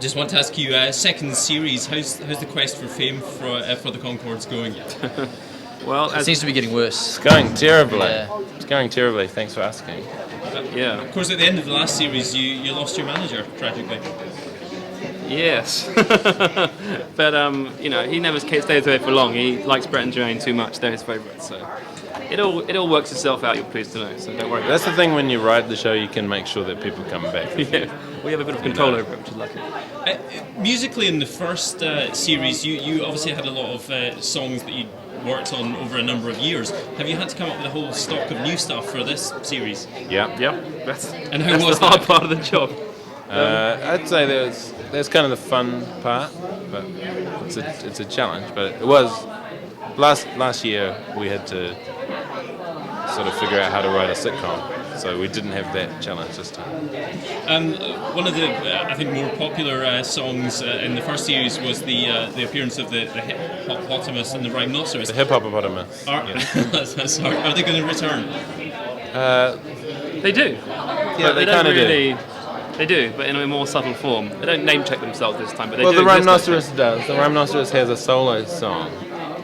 Just want to ask you, second series, how's the quest for fame for the Conchords going? Well, it seems to be getting worse. It's going terribly. Yeah. It's going terribly. Thanks for asking. Yeah. Of course, at the end of the last series, you lost your manager tragically. Yes. But you know, he never stays there for long. He likes Bret and Jemaine too much. They're his favourites. So it all works itself out. You're pleased to know. So don't worry. That's the thing, when you write the show, you can make sure that people come back. Yeah. We have a bit of control over it, which is lucky. Musically, in the first series, you obviously had a lot of songs that you worked on over a number of years. Have you had to come up with a whole stock of new stuff for this series? Yeah. Yep. That's was the hard part of the job. I'd say there's kind of the fun part, but it's a challenge. But it was last year we had to sort of figure out how to write a sitcom, so we didn't have that challenge this time. One of the I think more popular songs in the first series was the appearance of the hippopotamus and the rhinoceros. The hippopotamus. Are they going to return? They do. Yeah, they kind of do. They do, but in a more subtle form. They don't name check themselves this time, but they do. Well, the exist, rhinoceros does. The rhinoceros has a solo song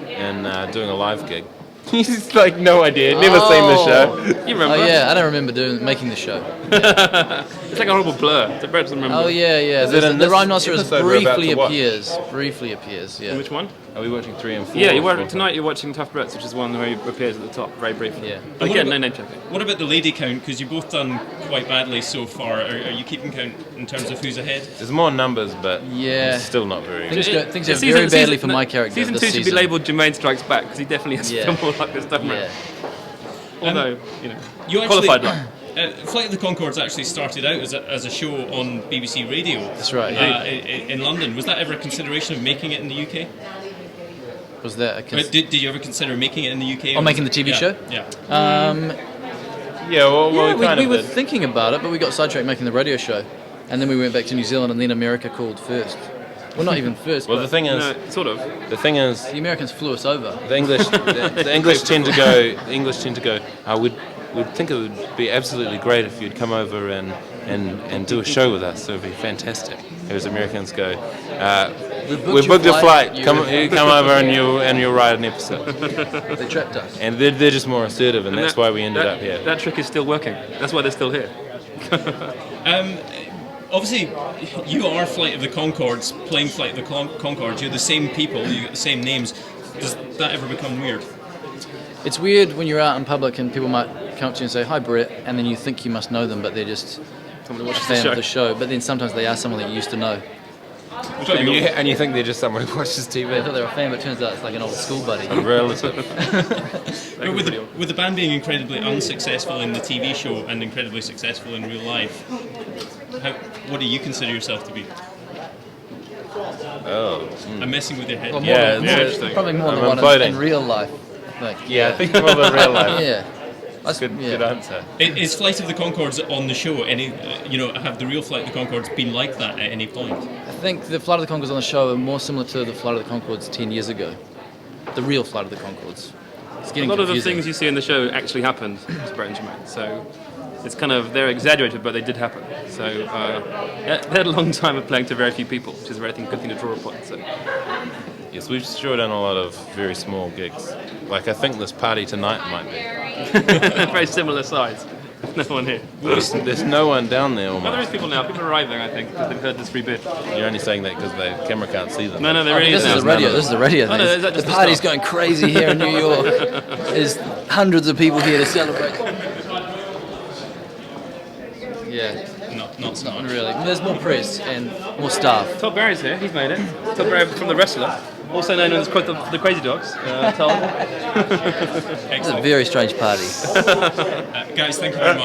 and doing a live gig. He's like, no idea, never seen the show. You remember? Oh yeah, I don't remember making the show. It's like a horrible blur. The Bret doesn't remember. Oh yeah. Is it in The this rhinoceros episode we're about to watch? briefly appears. Yeah. Which one? Are we watching 3 and 4? Yeah, tonight you're watching Tough Brets, which is one where he appears at the top very briefly. Yeah. But again, no name checking. What about the lady count? Because you've both done quite badly so far. Are you keeping count in terms of who's ahead? There's more numbers, but Yeah. it's still not very. Things go very badly for my character. Season this 2 should be season. labelled Jemaine Strikes Back, because he definitely has Yeah. more luck this time around. Although, you know, You actually, qualified luck. Flight of the Conchords actually started out as a show on BBC Radio. That's right. In London. Was that ever a consideration of making it in the UK? Was that Did you ever consider making it in the UK? Or making the TV show? Yeah. Yeah, well, we were thinking about it, but we got sidetracked making the radio show, and then we went back to New Zealand, and then America called first. Well, not even first. Well, but the thing is, Sort of. the thing is, the Americans flew us over. the English, the English tend to go. The English tend to go. We'd think it would be absolutely great if you'd come over and do a show with us. It would be fantastic. Whereas Americans go, we booked a flight. Come over and you'll write an episode. They trapped us. And they're just more assertive, and that's why we ended up here. That trick is still working. That's why they're still here. Obviously, you are Flight of the Conchords, playing Flight of the Conchords. You're the same people, you get the same names. Does that ever become weird? It's weird when you're out in public and people might come up to you and say, "Hi, Bret," and then you think you must know them, but they're just Someone watches fan of the show. But then sometimes they are someone that you used to know. And you think they're just someone who watches I TV. thought they were a fan, but it turns out it's like an old school buddy. A relative. But with the band being incredibly unsuccessful in the TV show and incredibly successful in real life, what do you consider yourself to be? Oh. I'm messing with your head. Well, Yeah, interesting. probably more than I'm one imploding. in real life. I think. Yeah, I think more than real life. Yeah. That's Good answer. Is Flight of the Conchords on the show? Have the real Flight of the Conchords been like that at any point? I think the Flight of the Conchords on the show are more similar to the Flight of the Conchords 10 years ago. The real Flight of the Conchords. It's A getting lot of the confusing. things you see in the show actually happened to Bret and Jemaine. So it's kind of, they're exaggerated, but they did happen. So they had a long time of playing to very few people, which is a very good thing to draw upon. So. Yes, we've sure done a lot of very small gigs. Like, I think this party tonight might be. Very similar size. No one here. There's no one down there Oh, there is almost. people now. People are arriving, I think, because they've heard this free bit. You're only saying that because the camera can't see them. No, there really This is is now. the radio. This is the radio thing. no, is that just the the party's start? going crazy here in New York. There's hundreds of people here to celebrate. Yeah, Not so not much. really. There's more press and more staff. Todd Barry's here. He's made it. Todd Barry from The Wrestler, also known as the Crazy Dogs. Todd. It's a very strange party. Guys, thank you very much.